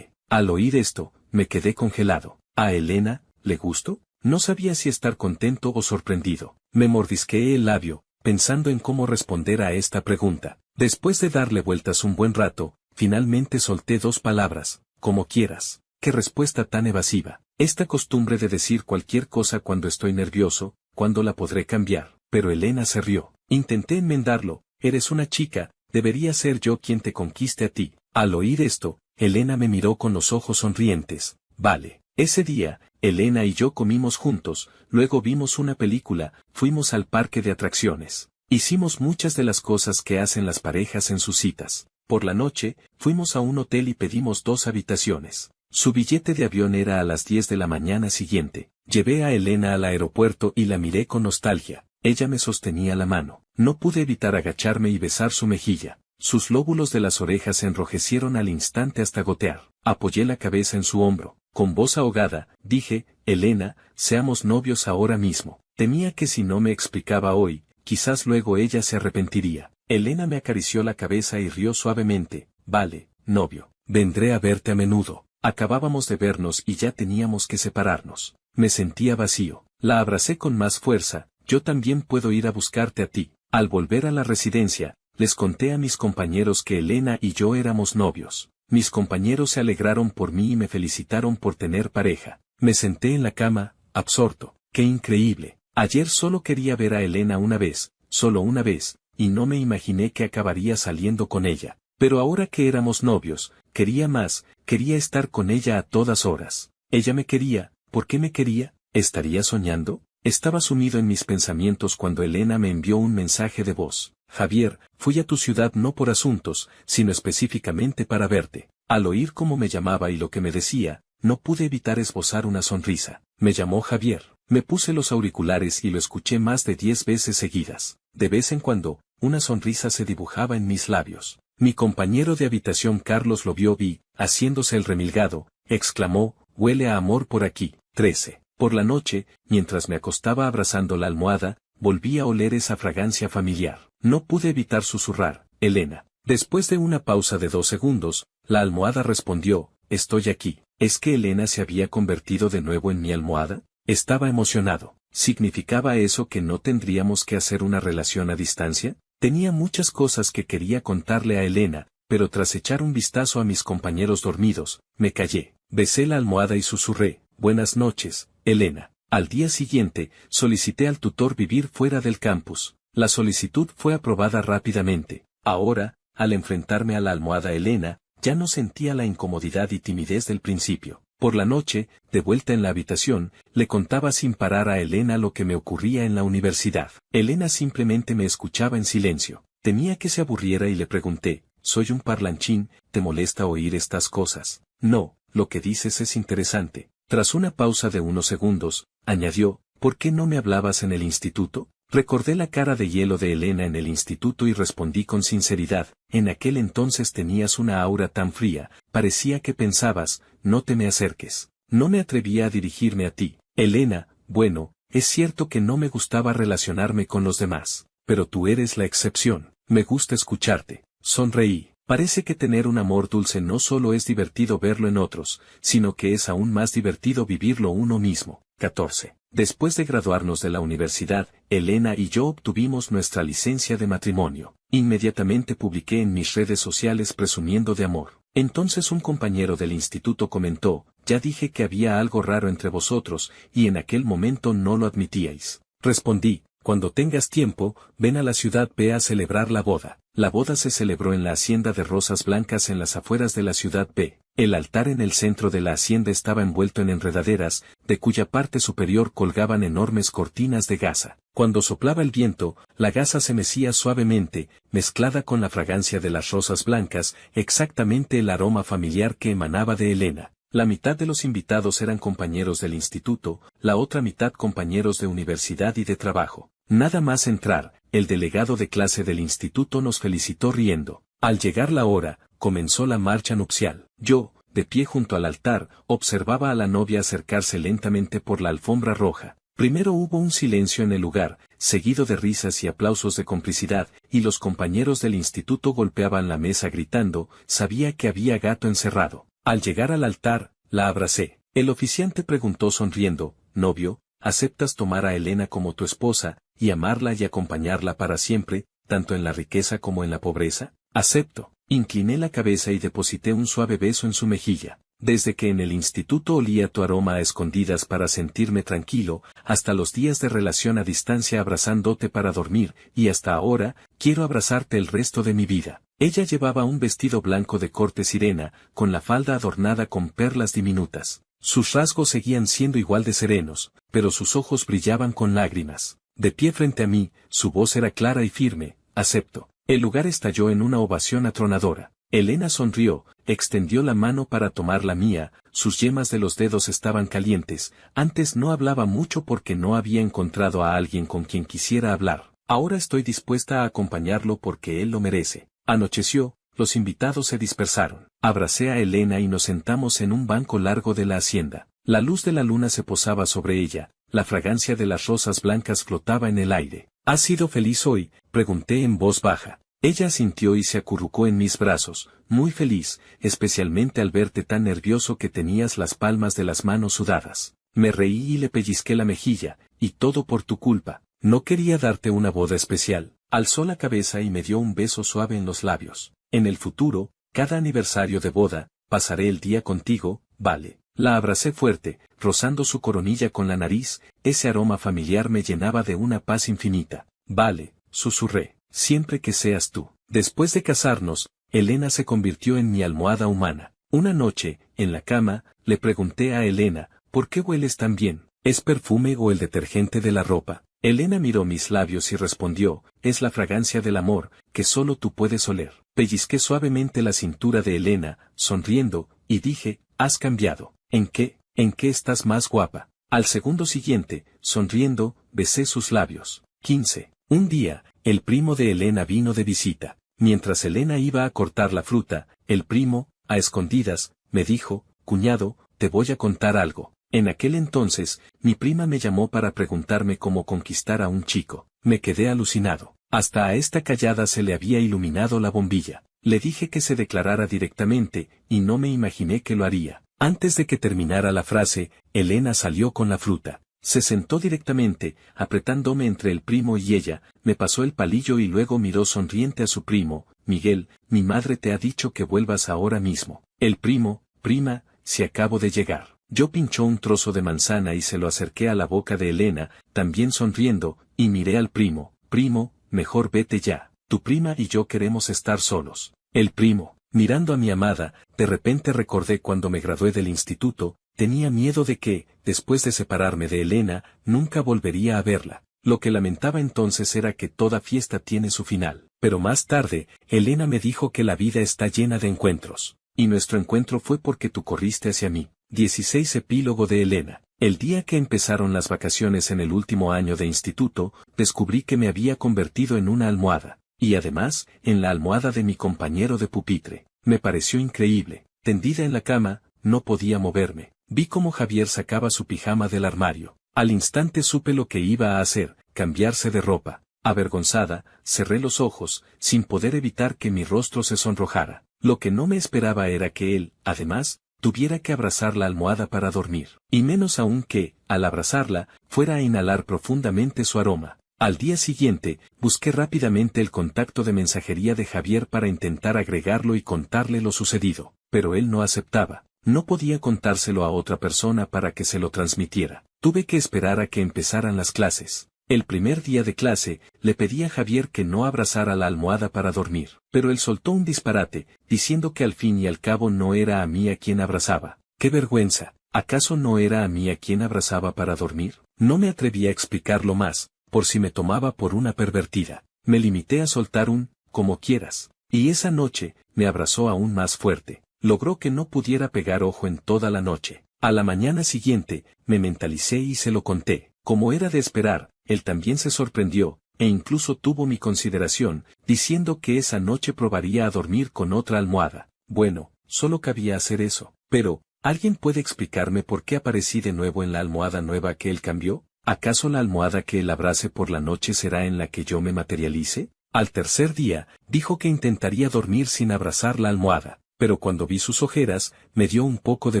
Speaker 1: Al oír esto, me quedé congelado. ¿A Elena, le gusto? No sabía si estar contento o sorprendido. Me mordisqueé el labio, pensando en cómo responder a esta pregunta. Después de darle vueltas un buen rato, finalmente solté dos palabras, como quieras. Qué respuesta tan evasiva. Esta costumbre de decir cualquier cosa cuando estoy nervioso, ¿cuándo la podré cambiar? Pero Elena se rió. Intenté enmendarlo, eres una chica, debería ser yo quien te conquiste a ti. Al oír esto, Elena me miró con los ojos sonrientes. Vale. Ese día, Elena y yo comimos juntos, luego vimos una película, fuimos al parque de atracciones. Hicimos muchas de las cosas que hacen las parejas en sus citas. Por la noche, fuimos a un hotel y pedimos 2 habitaciones. Su billete de avión era a las 10 de la mañana siguiente. Llevé a Elena al aeropuerto y la miré con nostalgia. Ella me sostenía la mano. No pude evitar agacharme y besar su mejilla. Sus lóbulos de las orejas se enrojecieron al instante hasta gotear. Apoyé la cabeza en su hombro. Con voz ahogada, dije, Elena, seamos novios ahora mismo. Temía que si no me explicaba hoy, quizás luego ella se arrepentiría. Elena me acarició la cabeza y rió suavemente. Vale, novio. Vendré a verte a menudo. Acabábamos de vernos y ya teníamos que separarnos. Me sentía vacío. La abracé con más fuerza. Yo también puedo ir a buscarte a ti. Al volver a la residencia, les conté a mis compañeros que Elena y yo éramos novios. Mis compañeros se alegraron por mí y me felicitaron por tener pareja. Me senté en la cama, absorto. ¡Qué increíble! Ayer solo quería ver a Elena una vez, solo una vez, y no me imaginé que acabaría saliendo con ella. Pero ahora que éramos novios, quería más, quería estar con ella a todas horas. Ella me quería, ¿por qué me quería? ¿Estaría soñando? Estaba sumido en mis pensamientos cuando Elena me envió un mensaje de voz. Javier, fui a tu ciudad no por asuntos, sino específicamente para verte. Al oír cómo me llamaba y lo que me decía, no pude evitar esbozar una sonrisa. Me llamó Javier. Me puse los auriculares y lo escuché más de 10 veces seguidas. De vez en cuando, una sonrisa se dibujaba en mis labios. Mi compañero de habitación Carlos lo vio haciéndose el remilgado, exclamó, huele a amor por aquí. 13. Por la noche, mientras me acostaba abrazando la almohada, volví a oler esa fragancia familiar. No pude evitar susurrar, Elena. Después de una pausa de 2 segundos, la almohada respondió, estoy aquí. ¿Es que Elena se había convertido de nuevo en mi almohada? Estaba emocionado. ¿Significaba eso que no tendríamos que hacer una relación a distancia? Tenía muchas cosas que quería contarle a Elena, pero tras echar un vistazo a mis compañeros dormidos, me callé. Besé la almohada y susurré, buenas noches, Elena. Al día siguiente, solicité al tutor vivir fuera del campus. La solicitud fue aprobada rápidamente. Ahora, al enfrentarme a la almohada Elena, Ya no sentía la incomodidad y timidez del principio. Por la noche, de vuelta en la habitación, le contaba sin parar a Elena lo que me ocurría en la universidad. Elena simplemente me escuchaba en silencio. Temía que se aburriera y le pregunté, «Soy un parlanchín, ¿te molesta oír estas cosas?» «No, lo que dices es interesante». Tras una pausa de unos segundos, añadió, «¿Por qué no me hablabas en el instituto?» Recordé la cara de hielo de Elena en el instituto y respondí con sinceridad, «En aquel entonces tenías una aura tan fría, parecía que pensabas, no te me acerques». No me atrevía a dirigirme a ti. Elena, bueno, es cierto que no me gustaba relacionarme con los demás, pero tú eres la excepción. Me gusta escucharte. Sonreí. Parece que tener un amor dulce no solo es divertido verlo en otros, sino que es aún más divertido vivirlo uno mismo. 14. Después de graduarnos de la universidad, Elena y yo obtuvimos nuestra licencia de matrimonio. Inmediatamente publiqué en mis redes sociales presumiendo de amor. Entonces un compañero del instituto comentó, «Ya dije que había algo raro entre vosotros, y en aquel momento no lo admitíais». Respondí, «Cuando tengas tiempo, ven a la ciudad, ve a celebrar la boda». La boda se celebró en la hacienda de Rosas Blancas en las afueras de la ciudad B. El altar en el centro de la hacienda estaba envuelto en enredaderas, de cuya parte superior colgaban enormes cortinas de gasa. Cuando soplaba el viento, la gasa se mecía suavemente, mezclada con la fragancia de las rosas blancas, exactamente el aroma familiar que emanaba de Elena. La mitad de los invitados eran compañeros del instituto, la otra mitad compañeros de universidad y de trabajo. Nada más entrar, el delegado de clase del instituto nos felicitó riendo. Al llegar la hora, comenzó la marcha nupcial. Yo, de pie junto al altar, observaba a la novia acercarse lentamente por la alfombra roja. Primero hubo un silencio en el lugar, seguido de risas y aplausos de complicidad, y los compañeros del instituto golpeaban la mesa gritando, «Sabía que había gato encerrado». Al llegar al altar, la abracé. El oficiante preguntó sonriendo, «Novio, ¿aceptas tomar a Elena como tu esposa, y amarla y acompañarla para siempre, tanto en la riqueza como en la pobreza?» «Acepto». Incliné la cabeza y deposité un suave beso en su mejilla. Desde que en el instituto olía tu aroma a escondidas para sentirme tranquilo, hasta los días de relación a distancia abrazándote para dormir, y hasta ahora, quiero abrazarte el resto de mi vida. Ella llevaba un vestido blanco de corte sirena, con la falda adornada con perlas diminutas. Sus rasgos seguían siendo igual de serenos, pero sus ojos brillaban con lágrimas. De pie frente a mí, su voz era clara y firme, «Acepto». El lugar estalló en una ovación atronadora. Elena sonrió, extendió la mano para tomar la mía, sus yemas de los dedos estaban calientes. Antes no hablaba mucho porque no había encontrado a alguien con quien quisiera hablar. Ahora estoy dispuesta a acompañarlo porque él lo merece. Anocheció, los invitados se dispersaron. Abracé a Elena y nos sentamos en un banco largo de la hacienda. La luz de la luna se posaba sobre ella, la fragancia de las rosas blancas flotaba en el aire. ¿Has sido feliz hoy?, pregunté en voz baja. Ella asintió y se acurrucó en mis brazos, muy feliz, especialmente al verte tan nervioso que tenías las palmas de las manos sudadas. Me reí y le pellizqué la mejilla, y todo por tu culpa. No quería darte una boda especial. Alzó la cabeza y me dio un beso suave en los labios. En el futuro, cada aniversario de boda, pasaré el día contigo, ¿vale? La abracé fuerte, rozando su coronilla con la nariz, ese aroma familiar me llenaba de una paz infinita. «Vale», susurré, «siempre que seas tú». Después de casarnos, Elena se convirtió en mi almohada humana. Una noche, en la cama, le pregunté a Elena, «¿Por qué hueles tan bien? ¿Es perfume o el detergente de la ropa?» Elena miró mis labios y respondió, «Es la fragancia del amor, que solo tú puedes oler». Pellizqué suavemente la cintura de Elena, sonriendo, y dije, «Has cambiado». ¿En qué? ¿En qué estás más guapa? Al segundo siguiente, sonriendo, besé sus labios. 15. Un día, el primo de Elena vino de visita. Mientras Elena iba a cortar la fruta, el primo, a escondidas, me dijo, «Cuñado, te voy a contar algo». En aquel entonces, mi prima me llamó para preguntarme cómo conquistar a un chico. Me quedé alucinado. Hasta a esta callada se le había iluminado la bombilla. Le dije que se declarara directamente, y no me imaginé que lo haría. Antes de que terminara la frase, Elena salió con la fruta. Se sentó directamente, apretándome entre el primo y ella, me pasó el palillo y luego miró sonriente a su primo, «Miguel, mi madre te ha dicho que vuelvas ahora mismo». El primo, «Prima, si acabo de llegar». Yo pinchó un trozo de manzana y se lo acerqué a la boca de Elena, también sonriendo, y miré al primo, «Primo, mejor vete ya. Tu prima y yo queremos estar solos». El primo, Mirando a mi amada, de repente recordé cuando me gradué del instituto, tenía miedo de que, después de separarme de Elena, nunca volvería a verla. Lo que lamentaba entonces era que toda fiesta tiene su final. Pero más tarde, Elena me dijo que la vida está llena de encuentros. Y nuestro encuentro fue porque tú corriste hacia mí. 16 Epílogo de Elena. El día que empezaron las vacaciones en el último año de instituto, descubrí que me había convertido en una almohada. Y además, en la almohada de mi compañero de pupitre. Me pareció increíble. Tendida en la cama, no podía moverme. Vi cómo Javier sacaba su pijama del armario. Al instante supe lo que iba a hacer, cambiarse de ropa. Avergonzada, cerré los ojos, sin poder evitar que mi rostro se sonrojara. Lo que no me esperaba era que él, además, tuviera que abrazar la almohada para dormir. Y menos aún que, al abrazarla, fuera a inhalar profundamente su aroma. Al día siguiente, busqué rápidamente el contacto de mensajería de Javier para intentar agregarlo y contarle lo sucedido, pero él no aceptaba. No podía contárselo a otra persona para que se lo transmitiera. Tuve que esperar a que empezaran las clases. El primer día de clase, le pedí a Javier que no abrazara la almohada para dormir, pero él soltó un disparate, diciendo que al fin y al cabo no era a mí a quien abrazaba. ¡Qué vergüenza! ¿Acaso no era a mí a quien abrazaba para dormir? No me atreví a explicarlo más, por si me tomaba por una pervertida. Me limité a soltar un, como quieras. Y esa noche, me abrazó aún más fuerte. Logró que no pudiera pegar ojo en toda la noche. A la mañana siguiente, me mentalicé y se lo conté. Como era de esperar, él también se sorprendió, e incluso tuvo mi consideración, diciendo que esa noche probaría a dormir con otra almohada. Bueno, solo cabía hacer eso. Pero, ¿alguien puede explicarme por qué aparecí de nuevo en la almohada nueva que él cambió? ¿Acaso la almohada que él abrace por la noche será en la que yo me materialice? Al tercer día, dijo que intentaría dormir sin abrazar la almohada, pero cuando vi sus ojeras, me dio un poco de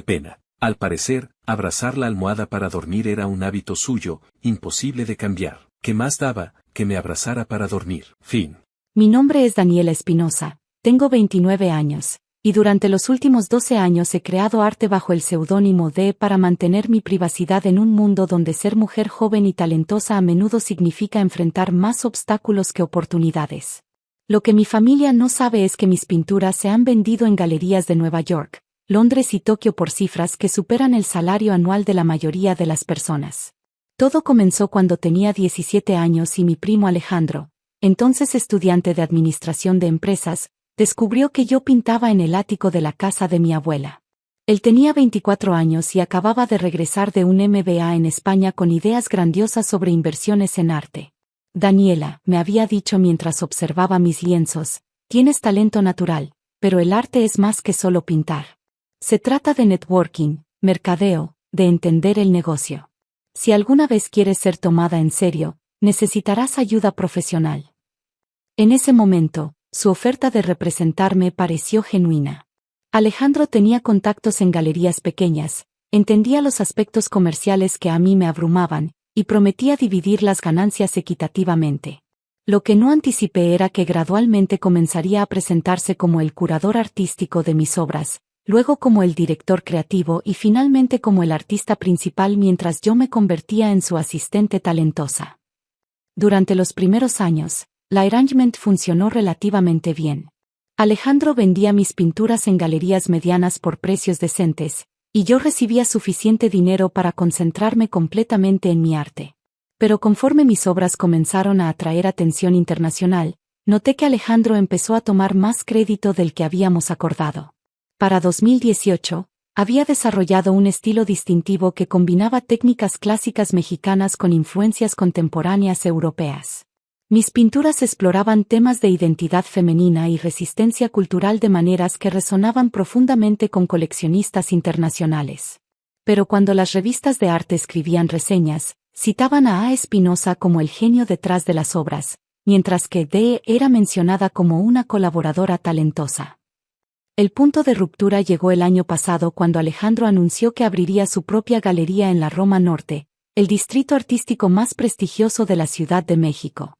Speaker 1: pena. Al parecer, abrazar la almohada para dormir era un hábito suyo, imposible de cambiar. ¿Qué más daba que me abrazara para dormir? Fin.
Speaker 2: Mi nombre es Daniela Espinosa, tengo 29 años, y durante los últimos 12 años he creado arte bajo el seudónimo de para mantener mi privacidad en un mundo donde ser mujer joven y talentosa a menudo significa enfrentar más obstáculos que oportunidades. Lo que mi familia no sabe es que mis pinturas se han vendido en galerías de Nueva York, Londres y Tokio por cifras que superan el salario anual de la mayoría de las personas. Todo comenzó cuando tenía 17 años y mi primo Alejandro, entonces estudiante de administración de empresas, descubrió que yo pintaba en el ático de la casa de mi abuela. Él tenía 24 años y acababa de regresar de un MBA en España con ideas grandiosas sobre inversiones en arte. Daniela, me había dicho mientras observaba mis lienzos, tienes talento natural, pero el arte es más que solo pintar. Se trata de networking, mercadeo, de entender el negocio. Si alguna vez quieres ser tomada en serio, necesitarás ayuda profesional. En ese momento, su oferta de representarme pareció genuina. Alejandro tenía contactos en galerías pequeñas, entendía los aspectos comerciales que a mí me abrumaban, y prometía dividir las ganancias equitativamente. Lo que no anticipé era que gradualmente comenzaría a presentarse como el curador artístico de mis obras, luego como el director creativo y finalmente como el artista principal mientras yo me convertía en su asistente talentosa. Durante los primeros años, la arrangement funcionó relativamente bien. Alejandro vendía mis pinturas en galerías medianas por precios decentes, y yo recibía suficiente dinero para concentrarme completamente en mi arte. Pero conforme mis obras comenzaron a atraer atención internacional, noté que Alejandro empezó a tomar más crédito del que habíamos acordado. Para 2018, había desarrollado un estilo distintivo que combinaba técnicas clásicas mexicanas con influencias contemporáneas europeas. Mis pinturas exploraban temas de identidad femenina y resistencia cultural de maneras que resonaban profundamente con coleccionistas internacionales. Pero cuando las revistas de arte escribían reseñas, citaban a Espinosa como el genio detrás de las obras, mientras que D. era mencionada como una colaboradora talentosa. El punto de ruptura llegó el año pasado cuando Alejandro anunció que abriría su propia galería en la Roma Norte, el distrito artístico más prestigioso de la Ciudad de México.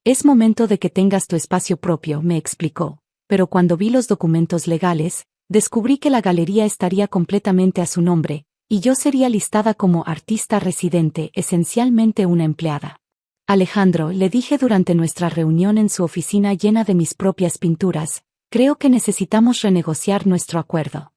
Speaker 2: Es momento de que tengas tu espacio propio, me explicó, pero cuando vi los documentos legales, descubrí que la galería estaría completamente a su nombre, y yo sería listada como artista residente, esencialmente una empleada. Alejandro, le dije durante nuestra reunión en su oficina llena de mis propias pinturas, Creo que necesitamos renegociar nuestro acuerdo.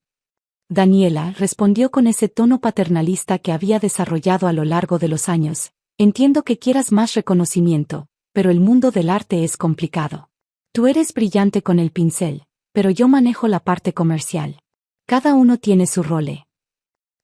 Speaker 2: Daniela respondió con ese tono paternalista que había desarrollado a lo largo de los años. Entiendo que quieras más reconocimiento, pero el mundo del arte es complicado. Tú eres brillante con el pincel, pero yo manejo la parte comercial. Cada uno tiene su rol.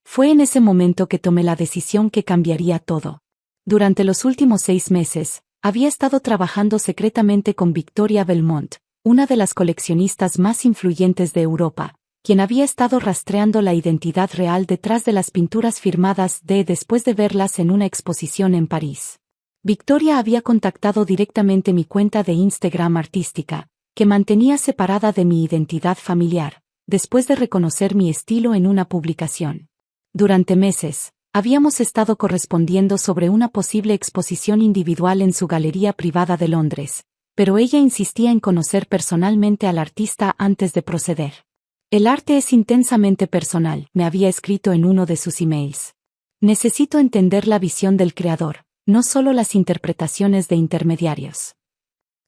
Speaker 2: Fue en ese momento que tomé la decisión que cambiaría todo. Durante los últimos 6 meses, había estado trabajando secretamente con Victoria Belmont, una de las coleccionistas más influyentes de Europa, quien había estado rastreando la identidad real detrás de las pinturas firmadas después de verlas en una exposición en París. Victoria había contactado directamente mi cuenta de Instagram artística, que mantenía separada de mi identidad familiar, después de reconocer mi estilo en una publicación. Durante meses, habíamos estado correspondiendo sobre una posible exposición individual en su galería privada de Londres, pero ella insistía en conocer personalmente al artista antes de proceder. El arte es intensamente personal, me había escrito en uno de sus emails. Necesito entender la visión del creador, no solo las interpretaciones de intermediarios.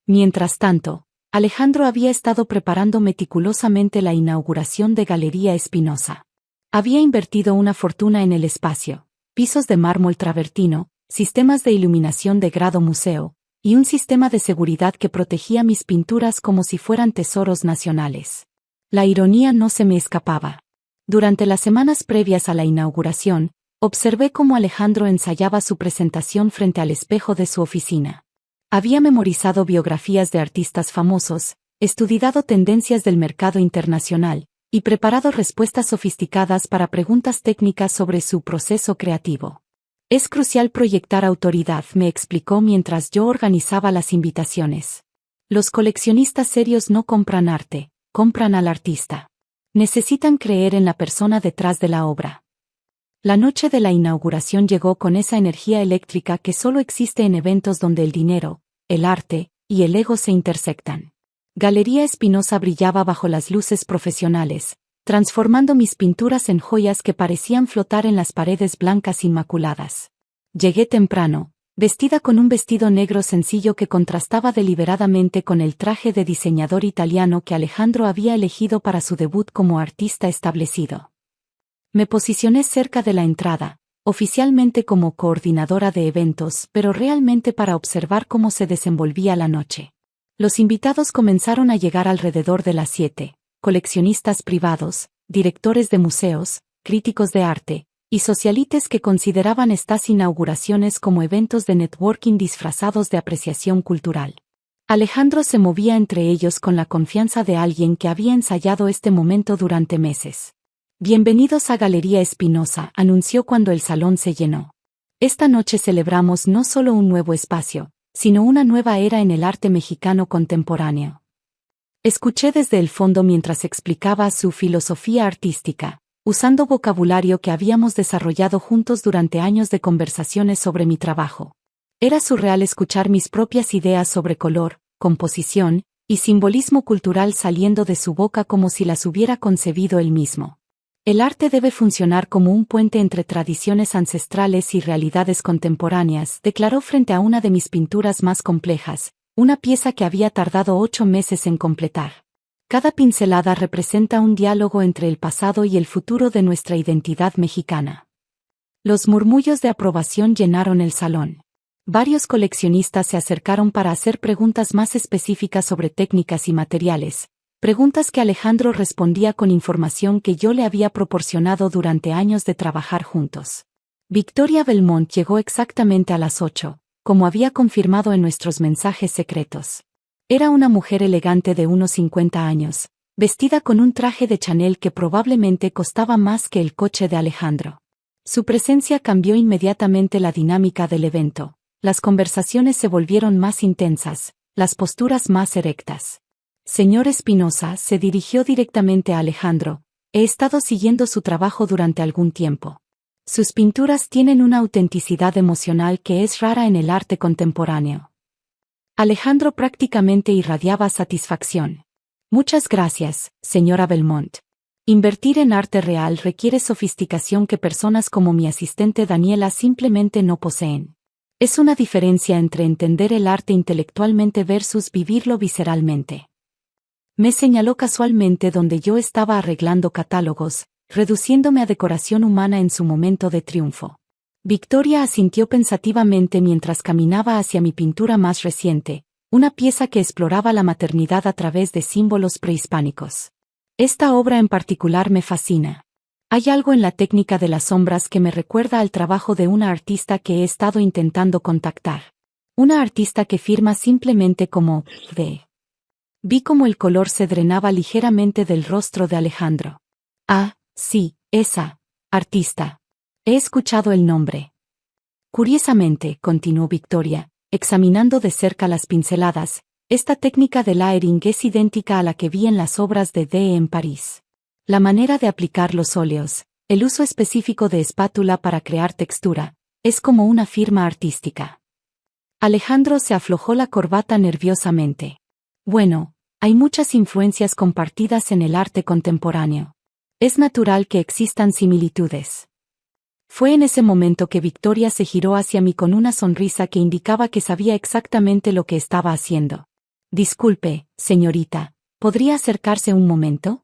Speaker 2: Mientras tanto, Alejandro había estado preparando meticulosamente la inauguración de Galería Espinosa. Había invertido una fortuna en el espacio, pisos de mármol travertino, sistemas de iluminación de grado museo, y un sistema de seguridad que protegía mis pinturas como si fueran tesoros nacionales. La ironía no se me escapaba. Durante las semanas previas a la inauguración, observé cómo Alejandro ensayaba su presentación frente al espejo de su oficina. Había memorizado biografías de artistas famosos, estudiado tendencias del mercado internacional, y preparado respuestas sofisticadas para preguntas técnicas sobre su proceso creativo. Es crucial proyectar autoridad, me explicó mientras yo organizaba las invitaciones. Los coleccionistas serios no compran arte, compran al artista. Necesitan creer en la persona detrás de la obra. La noche de la inauguración llegó con esa energía eléctrica que solo existe en eventos donde el dinero, el arte y el ego se intersectan. Galería Espinosa brillaba bajo las luces profesionales, transformando mis pinturas en joyas que parecían flotar en las paredes blancas inmaculadas. Llegué temprano, vestida con un vestido negro sencillo que contrastaba deliberadamente con el traje de diseñador italiano que Alejandro había elegido para su debut como artista establecido. Me posicioné cerca de la entrada, oficialmente como coordinadora de eventos, pero realmente para observar cómo se desenvolvía la noche. Los invitados comenzaron a llegar alrededor de las 7, coleccionistas privados, directores de museos, críticos de arte, y socialites que consideraban estas inauguraciones como eventos de networking disfrazados de apreciación cultural. Alejandro se movía entre ellos con la confianza de alguien que había ensayado este momento durante meses. Bienvenidos a Galería Espinosa, anunció cuando el salón se llenó. Esta noche celebramos no solo un nuevo espacio, sino una nueva era en el arte mexicano contemporáneo. Escuché desde el fondo mientras explicaba su filosofía artística, usando vocabulario que habíamos desarrollado juntos durante años de conversaciones sobre mi trabajo. Era surreal escuchar mis propias ideas sobre color, composición y simbolismo cultural saliendo de su boca como si las hubiera concebido él mismo. El arte debe funcionar como un puente entre tradiciones ancestrales y realidades contemporáneas, declaró frente a una de mis pinturas más complejas, una pieza que había tardado 8 meses en completar. Cada pincelada representa un diálogo entre el pasado y el futuro de nuestra identidad mexicana. Los murmullos de aprobación llenaron el salón. Varios coleccionistas se acercaron para hacer preguntas más específicas sobre técnicas y materiales. Preguntas que Alejandro respondía con información que yo le había proporcionado durante años de trabajar juntos. Victoria Belmont llegó exactamente a las 8, como había confirmado en nuestros mensajes secretos. Era una mujer elegante de unos 50 años, vestida con un traje de Chanel que probablemente costaba más que el coche de Alejandro. Su presencia cambió inmediatamente la dinámica del evento. Las conversaciones se volvieron más intensas, las posturas más erectas. Señor Espinosa, se dirigió directamente a Alejandro, he estado siguiendo su trabajo durante algún tiempo. Sus pinturas tienen una autenticidad emocional que es rara en el arte contemporáneo. Alejandro prácticamente irradiaba satisfacción. Muchas gracias, señora Belmont. Invertir en arte real requiere sofisticación que personas como mi asistente Daniela simplemente no poseen. Es una diferencia entre entender el arte intelectualmente versus vivirlo visceralmente. Me señaló casualmente donde yo estaba arreglando catálogos, reduciéndome a decoración humana en su momento de triunfo. Victoria asintió pensativamente mientras caminaba hacia mi pintura más reciente, una pieza que exploraba la maternidad a través de símbolos prehispánicos. Esta obra en particular me fascina. Hay algo en la técnica de las sombras que me recuerda al trabajo de una artista que he estado intentando contactar. Una artista que firma simplemente como V. Vi cómo el color se drenaba ligeramente del rostro de Alejandro. Ah, sí, esa artista. He escuchado el nombre. Curiosamente, continuó Victoria, examinando de cerca las pinceladas, esta técnica de layering es idéntica a la que vi en las obras de Dee en París. La manera de aplicar los óleos, el uso específico de espátula para crear textura, es como una firma artística. Alejandro se aflojó la corbata nerviosamente. Bueno, hay muchas influencias compartidas en el arte contemporáneo. Es natural que existan similitudes. Fue en ese momento que Victoria se giró hacia mí con una sonrisa que indicaba que sabía exactamente lo que estaba haciendo. Disculpe, señorita, ¿podría acercarse un momento?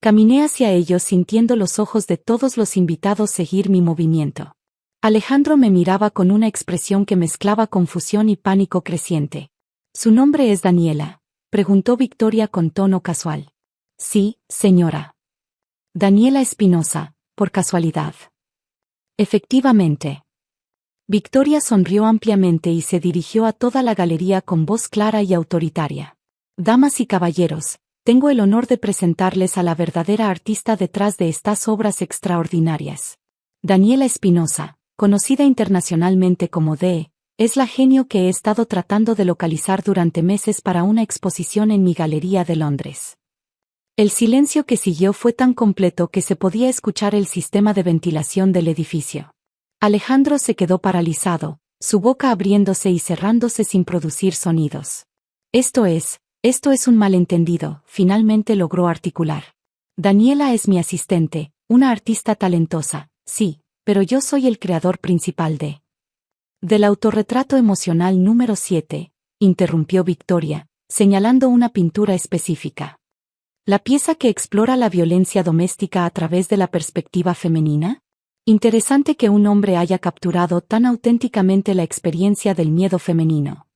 Speaker 2: Caminé hacia ellos sintiendo los ojos de todos los invitados seguir mi movimiento. Alejandro me miraba con una expresión que mezclaba confusión y pánico creciente. ¿Su nombre es Daniela?, preguntó Victoria con tono casual. Sí, señora. Daniela Espinosa, por casualidad. Efectivamente. Victoria sonrió ampliamente y se dirigió a toda la galería con voz clara y autoritaria. Damas y caballeros, tengo el honor de presentarles a la verdadera artista detrás de estas obras extraordinarias. Daniela Espinosa, conocida internacionalmente como Dee, es la genio que he estado tratando de localizar durante meses para una exposición en mi galería de Londres. El silencio que siguió fue tan completo que se podía escuchar el sistema de ventilación del edificio. Alejandro se quedó paralizado, su boca abriéndose y cerrándose sin producir sonidos. Esto es un malentendido, finalmente logró articular. Daniela es mi asistente, una artista talentosa, sí, pero yo soy el creador principal del autorretrato emocional número 7, interrumpió Victoria, señalando una pintura específica. ¿La pieza que explora la violencia doméstica a través de la perspectiva femenina? Interesante que un hombre haya capturado tan auténticamente la experiencia del miedo femenino.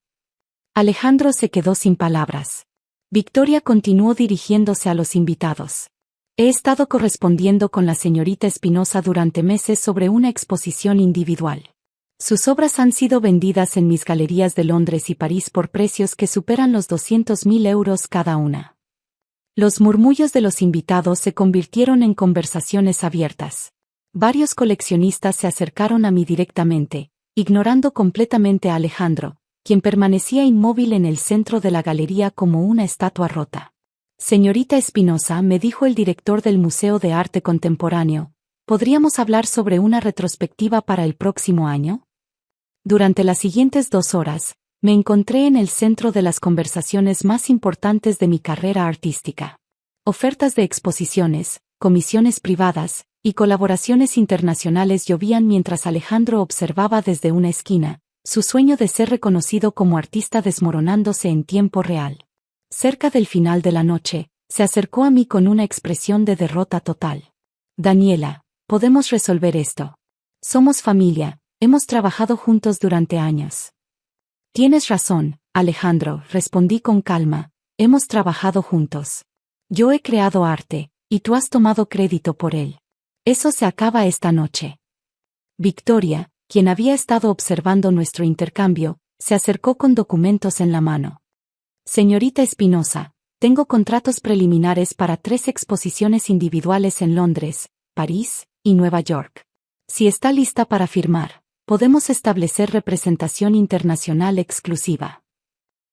Speaker 2: Alejandro se quedó sin palabras. Victoria continuó dirigiéndose a los invitados. He estado correspondiendo con la señorita Espinosa durante meses sobre una exposición individual. Sus obras han sido vendidas en mis galerías de Londres y París por precios que superan los 200.000 euros cada una. Los murmullos de los invitados se convirtieron en conversaciones abiertas. Varios coleccionistas se acercaron a mí directamente, ignorando completamente a Alejandro, quien permanecía inmóvil en el centro de la galería como una estatua rota. Señorita Espinosa, me dijo el director del Museo de Arte Contemporáneo, ¿podríamos hablar sobre una retrospectiva para el próximo año? Durante las siguientes 2 horas, me encontré en el centro de las conversaciones más importantes de mi carrera artística. Ofertas de exposiciones, comisiones privadas y colaboraciones internacionales llovían mientras Alejandro observaba desde una esquina, su sueño de ser reconocido como artista desmoronándose en tiempo real. Cerca del final de la noche, se acercó a mí con una expresión de derrota total. Daniela, podemos resolver esto. Somos familia, hemos trabajado juntos durante años. Tienes razón, Alejandro, respondí con calma, hemos trabajado juntos. Yo he creado arte, y tú has tomado crédito por él. Eso se acaba esta noche. Victoria, quien había estado observando nuestro intercambio, se acercó con documentos en la mano. Señorita Espinosa, tengo contratos preliminares para 3 exposiciones individuales en Londres, París y Nueva York. Si está lista para firmar, podemos establecer representación internacional exclusiva.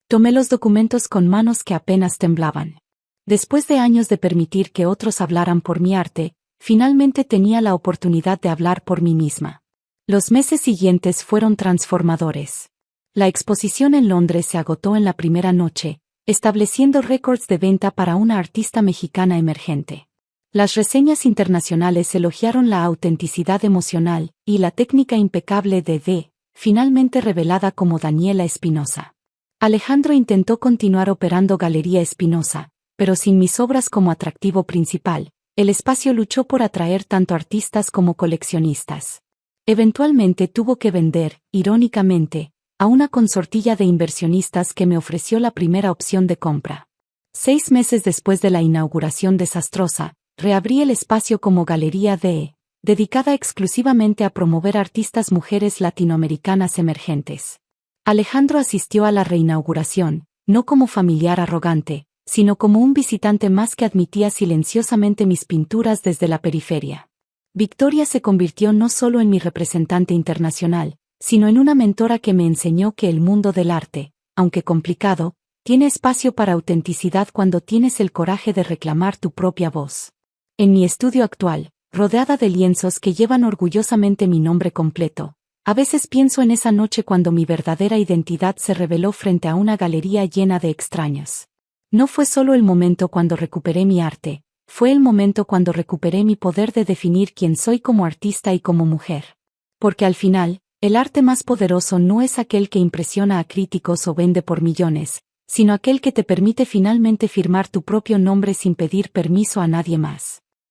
Speaker 2: Tomé los documentos con manos que apenas temblaban. Después de años de permitir que otros hablaran por mi arte, finalmente tenía la oportunidad de hablar por mí misma. Los meses siguientes fueron transformadores. La exposición en Londres se agotó en la primera noche, estableciendo récords de venta para una artista mexicana emergente. Las reseñas internacionales elogiaron la autenticidad emocional y la técnica impecable de Dee, finalmente revelada como Daniela Espinosa. Alejandro intentó continuar operando Galería Espinosa, pero sin mis obras como atractivo principal, el espacio luchó por atraer tanto artistas como coleccionistas. Eventualmente tuvo que vender, irónicamente, a una consortilla de inversionistas que me ofreció la primera opción de compra. 6 meses después de la inauguración desastrosa, reabrí el espacio como Galería D, dedicada exclusivamente a promover artistas mujeres latinoamericanas emergentes. Alejandro asistió a la reinauguración, no como familiar arrogante, sino como un visitante más que admitía silenciosamente mis pinturas desde la periferia. Victoria se convirtió no solo en mi representante internacional, sino en una mentora que me enseñó que el mundo del arte, aunque complicado, tiene espacio para autenticidad cuando tienes el coraje de reclamar tu propia voz. En mi estudio actual, rodeada de lienzos que llevan orgullosamente mi nombre completo, a veces pienso en esa noche cuando mi verdadera identidad se reveló frente a una galería llena de extraños. No fue solo el momento cuando recuperé mi arte, fue el momento cuando recuperé mi poder de definir quién soy como artista y como mujer. Porque al final, el arte más poderoso no es aquel que impresiona a críticos o vende por millones, sino aquel que te permite finalmente firmar tu propio nombre sin pedir permiso a nadie más.